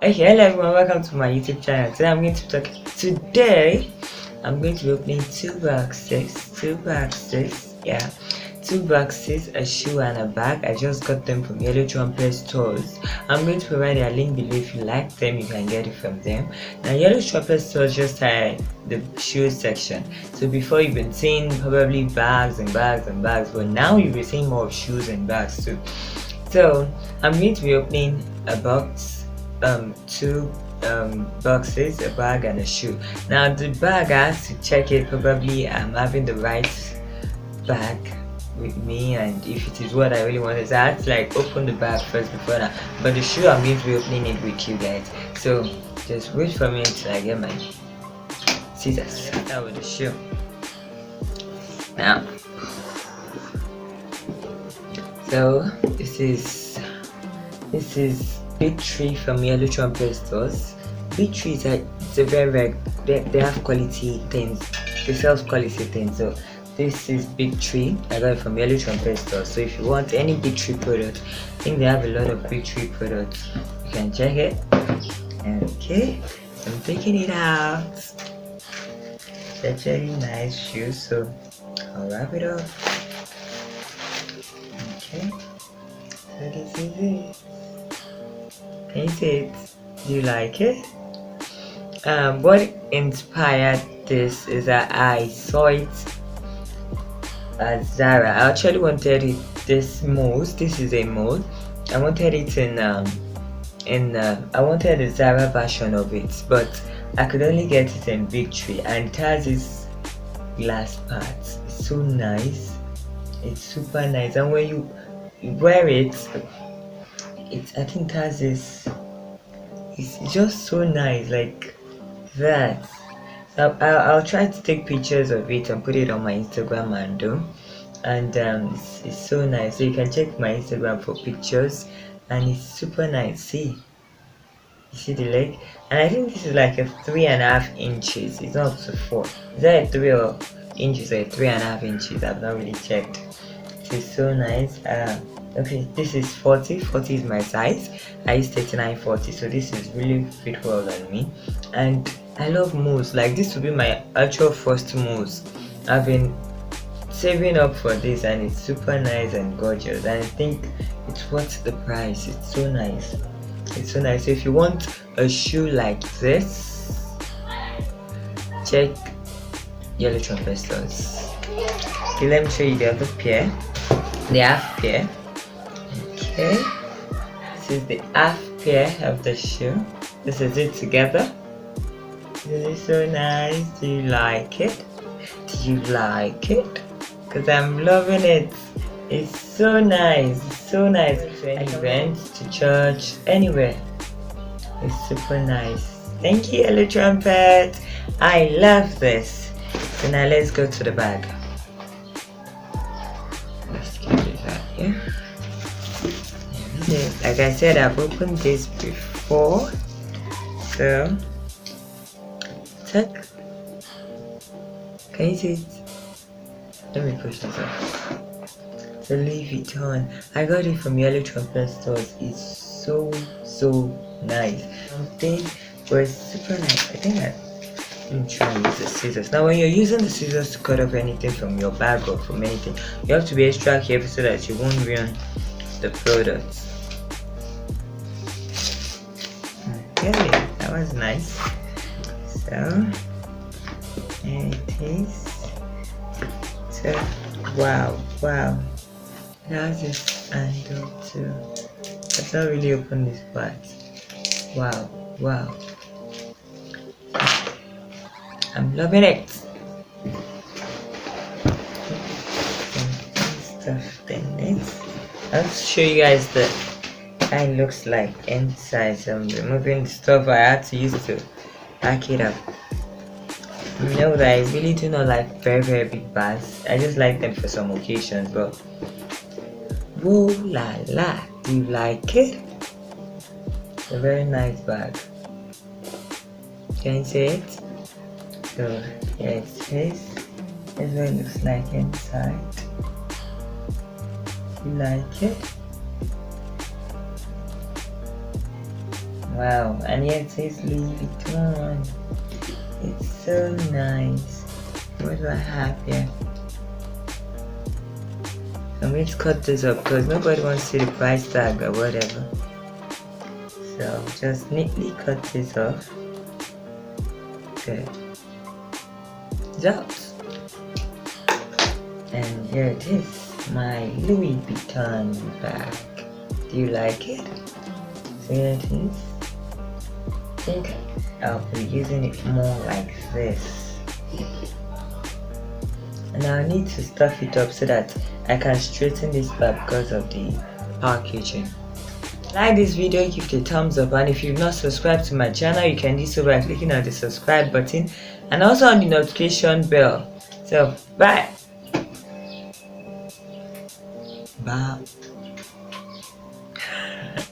Okay, hello everyone, welcome to my YouTube channel. Today I'm going to be opening two boxes, two boxes, a shoe and a bag. I just got them from Yellow Trumpet stores. I'm going to provide a link below. If you like them, you can get it from them. Now Yellow Trumpet stores just had the shoe section, so before you've been seeing probably bags and bags and bags, but now you'll be seeing more of shoes and bags too. So I'm going to be opening a box, two boxes, a bag and a shoe. Now the bag, I have to check it. Probably I'm having the right bag with me, and if it is what I really want, so I have to like open the bag first before that. But the shoe, I'm going to be opening it with you guys, so just wait for me until I get my scissors. Start with the shoe. Now, so this is Big Tree from Yellow Trumpet stores. Big Tree is it's a very they have quality things. They sell quality things. So this is Big Tree. I got it from Yellow Trumpet stores. So if you want any Big Tree product, I think they have a lot of Big Tree products. You can check it. Okay, I'm taking it out. It's actually nice shoe, so I'll wrap it up. Okay, so this is it. Can you see it? Do you like it? What inspired this is that I saw it at Zara. I actually wanted it this is a mold. I wanted it I wanted the Zara version of it, but I could only get it in Big Tree, and it has this glass parts. It's so nice. It's super nice, and when you wear it, I think it has this. It's just so nice, like that. So I'll try to take pictures of it and put it on my Instagram and it's so nice. So you can check my Instagram for pictures, and it's super nice. See, you see the leg, and I think this is like a 3.5 inches. It's not up to 4. Is that a 3 or inches or a 3.5 inches? I've not really checked. It's so nice. Okay, this is 40 is my size. I use 39-40, so this is really fit well on me, and I love moves. Like, this will be my actual first moves. I've been saving up for this, and it's super nice and gorgeous, and I think it's worth the price. It's so nice. It's so nice. So if you want a shoe like this, check Yellow Trumpet stores. Okay, let me show you the other pair. The half pair. Okay, this is the half pair of the shoe. This is it together. This is so nice. Do you like it? Do you like it? Because I'm loving it. It's so nice. It's so nice. To events, to church, anywhere. It's super nice. Thank you, Yellow Trumpet. I love this. So now let's go to the bag. Let's keep it out here. Like I said, I've opened this before, so check. Can you see it? Let me push this up. So Louis Vuitton. I got it from Yellow Trumpet stores. It's so nice. Something was super nice. I think I'm trying to use the scissors. Now when you're using the scissors to cut off anything from your bag or from anything, you have to be extra careful so that you won't ruin the product. Okay, that was nice. So there it is. So wow, that's this handle too. I've not really opened this part. Wow, I'm loving it. Some stuff in it. I'll show you guys the it looks like inside. So I'm removing the stuff I had to use to pack it up. You know that I really do not like very big bags. I just like them for some occasions, but whoa la la, do you like it? It's a very nice bag. Can you see it? So here it is. That's what it looks like inside. You like it? Wow, and yet it says Louis Vuitton. It's so nice. What do I have here? I'm going to cut this up because nobody wants to see the price tag or whatever. So just neatly cut this off. Good. That. And here it is, my Louis Vuitton bag. Do you like it? So here it is. I think I'll be using it more like this. And I need to stuff it up so that I can straighten this back because of the packaging. Like this video, give it a thumbs up, and if you've not subscribed to my channel, you can do so by clicking on the subscribe button and also on the notification bell. So bye.